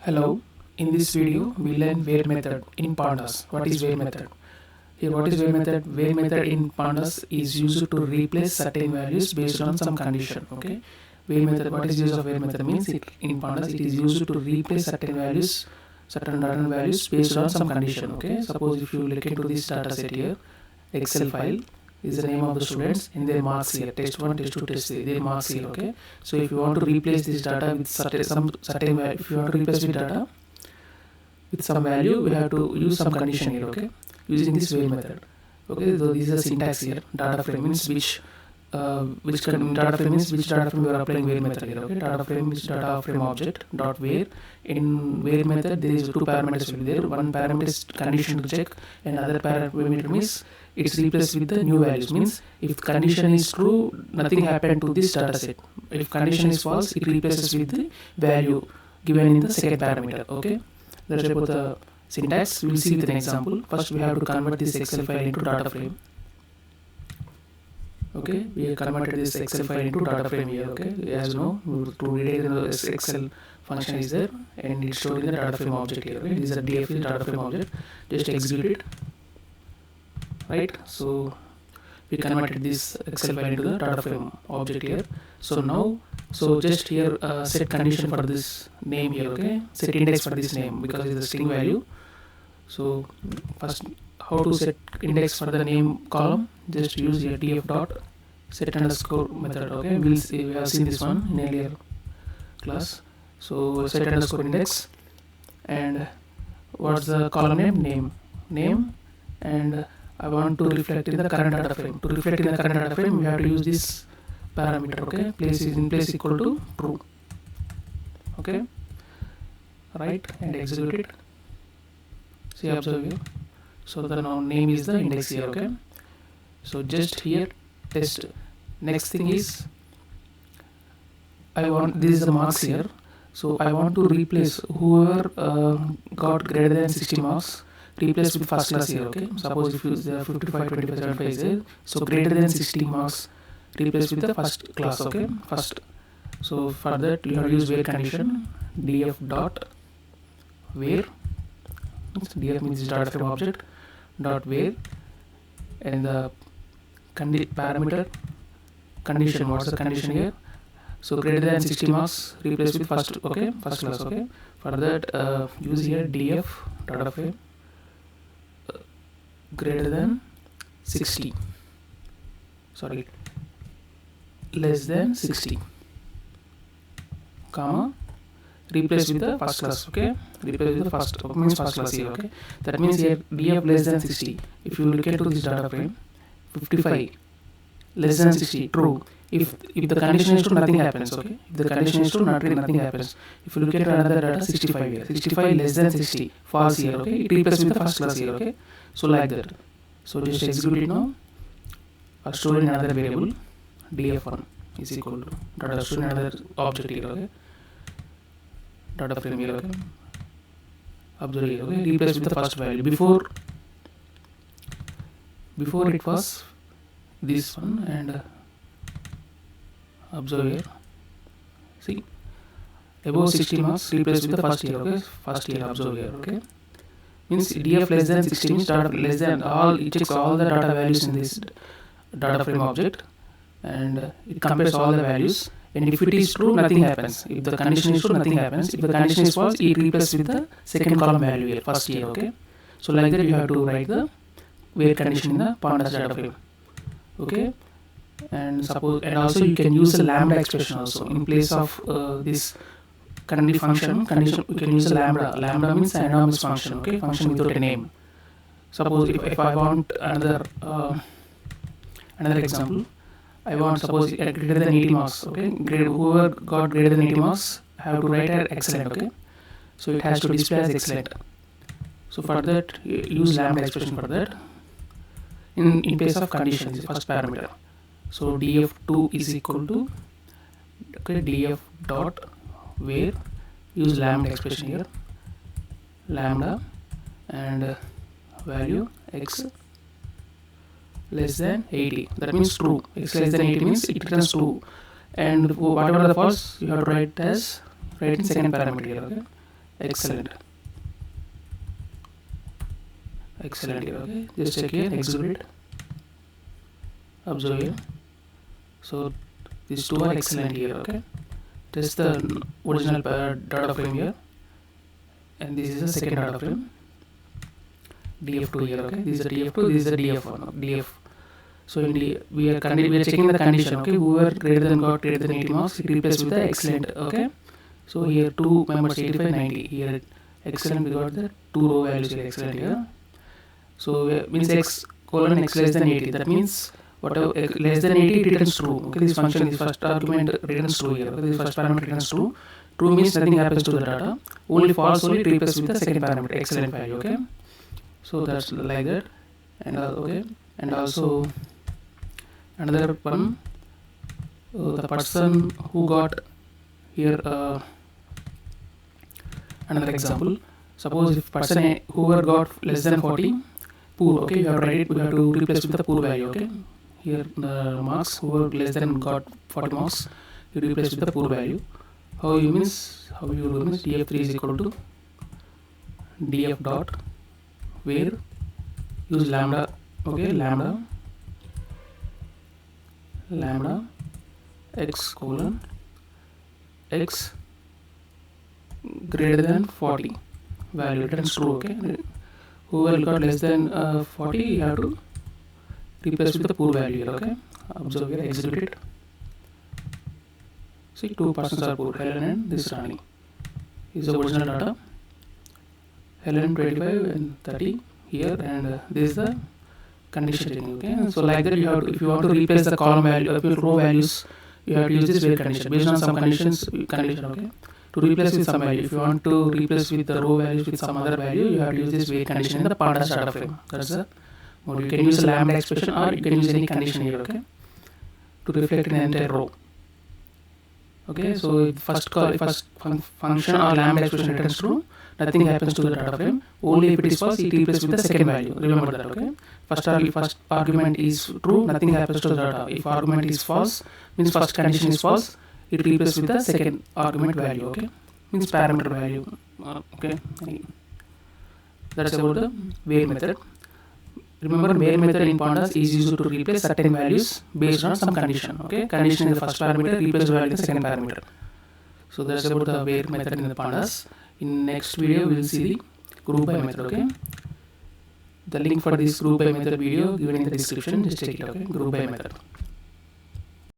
Hello, in this video we learn where method in pandas. What is where method? Here what is where method? Where method in pandas is used to replace certain values based on some condition. Okay, where method, what is use of where method means in pandas it is used to replace certain data values based on some condition. Okay, suppose if you look into this data set here, Excel file is the name of the students in their marks here, test 1, test 2, test 3, their marks here. Okay, so if you want to replace this data with certain value, if you want to replace with data with some value, we have to use some condition here. Okay, using this where method. Okay, so this is a syntax here. Data frame means data frame means which data frame we are applying where method here. Okay, data frame is data frame object dot where. In where method there is two parameters will be there. One parameter is condition to check, and other parameter means it's replaced with the new values. Means if condition is true, nothing happened to this data set. If condition is false, it replaces with the value given in the second parameter. Okay, that's about the syntax. We will see with an example. First we have to convert this Excel file into data frame. Okay, we have converted this Excel file into data frame here. Okay, as you know, to read the Excel function is there and it's stored in the data frame object here. Okay, this is a DF data frame object. Just execute it. Right, so we converted this Excel file into the data frame object here. So now, just here set condition for this name here. Okay, set index for this name because it's a string value. So first, how to set index for the name column? Just use your df dot set underscore method. Okay, we have seen this one in earlier class. So set underscore index, and what's the column name, and I want to reflect in the current data frame. To reflect in the current data frame, we have to use this parameter. Okay, place equal to true. Okay, right, and execute it. See, observe here. So the now name is the index here. Okay, so just here test. Next thing is this is the marks here. So I want to replace whoever got greater than 60 marks. Replace with first class here. Okay, suppose if you use 55, 25, 75 is there, so greater than 60 marks replace with the first class. Okay, first. So for that you have to use where condition, df dot where. Df means data frame object dot where, and the parameter condition. What's the condition here? So greater than 60 marks replace with first. Okay, first class. Okay, for that use here df data frame greater than 60, sorry, less than 60, comma, replace with the first class. Okay, replace with the first, means first class here. Okay, that means here df less than 60. If you look into this data frame, 55 less than 60 true. If the condition is true, nothing happens. Okay, if the condition is true, nothing happens. If you look at another data, 65 here, 65 less than 60 false here. Okay, it replaces with the first class here. Okay, so like that. So just execute it now. Or store in another variable, df1 is equal to data store in another object here. Okay, data frame here. Okay, observe here. Okay, replace with the first value. Before it was this one, and observe here. See, above 60 marks replace with the first here. Okay, first here. Observe here. Okay, means df less than 60 means data less than all. It checks all the data values in this data frame object, and it compares all the values. And if it is true, nothing happens. If the condition is true, nothing happens. If the condition is false, it replaces with the second column value here, first here. Okay, so like that you have to write the where condition in the pandas data frame. Okay, and also you can use a lambda expression also in place of this condition. You can use a lambda. Lambda means an anonymous function. Okay, function without a name. Suppose if I want another example, I want suppose greater than 80 marks. Okay, whoever got greater than 80 marks have to write as excellent. Okay, so it has to display as excellent. So for that use lambda expression for that in place of condition, is the first parameter. So df2 is equal to df dot where, use lambda expression here, lambda, and value x less than 80. That means true. X less than 80 means it returns true. And whatever the false, you have to write in second parameter here. Okay, excellent here. Okay, just check here, exhibit, observe here. So these two are excellent here. Okay, this is the original data frame here, and this is the second data frame, df2 here. Okay, this is the df2, this is the df1, df. So in we are checking the condition. Okay, whoever greater than 80 marks, it replaced with the excellent. Okay, so here two members 85, 90. Here excellent, we got the two row values here, excellent here. So means x colon x less than 80. That means whatever less than 80, it returns true. Okay, this function, this first argument returns true here. Okay, this first parameter returns true. True means nothing happens to the data. Only false only it replaces with the second parameter, excellent value. Okay, so that's like that. And okay, and also another one, the person who got here another example. Suppose if person whoever got less than 40, poor. Okay, you have to write it, we have to replace with the poor value. Okay, here the marks, whoever less than got 40 marks, you replace with the poor value. How you do means df3 is equal to df dot where, use lambda. Okay, lambda x colon x greater than 40 value returns true. Okay, whoever got less than 40, you have to replace with the poor value here. Okay, observe here, execute it. See, two persons are poor, Helen and this Rani. Is the original data. Helen 25 and 30 here, and this is the condition checking. Okay, so like that you have to, if you want to replace the column value, row values, you have to use this where condition based on some conditions. Okay, to replace with some value. If you want to replace with the row values with some other value, you have to use this wait condition in the Pandas data frame. That's the mode. You can use a lambda expression or you can use any condition here. Okay, to reflect in the entire row. Okay, so first function or lambda expression returns true, nothing happens to the data frame. Only if it is false, it replaces with the second value. Remember that. Okay, first argument is true, nothing happens to the data. If argument is false, means first condition is false, it replaces with the second argument value. Okay, means parameter value. Okay, that's about the where method. Remember, where method in Pandas is used to replace certain values based on some condition. Okay, condition is the first parameter, replace value in the second parameter. So that's about the where method in the Pandas. In next video, we will see the group by method. Okay, the link for this group by method video given in the description. Just check it. Okay, group by method.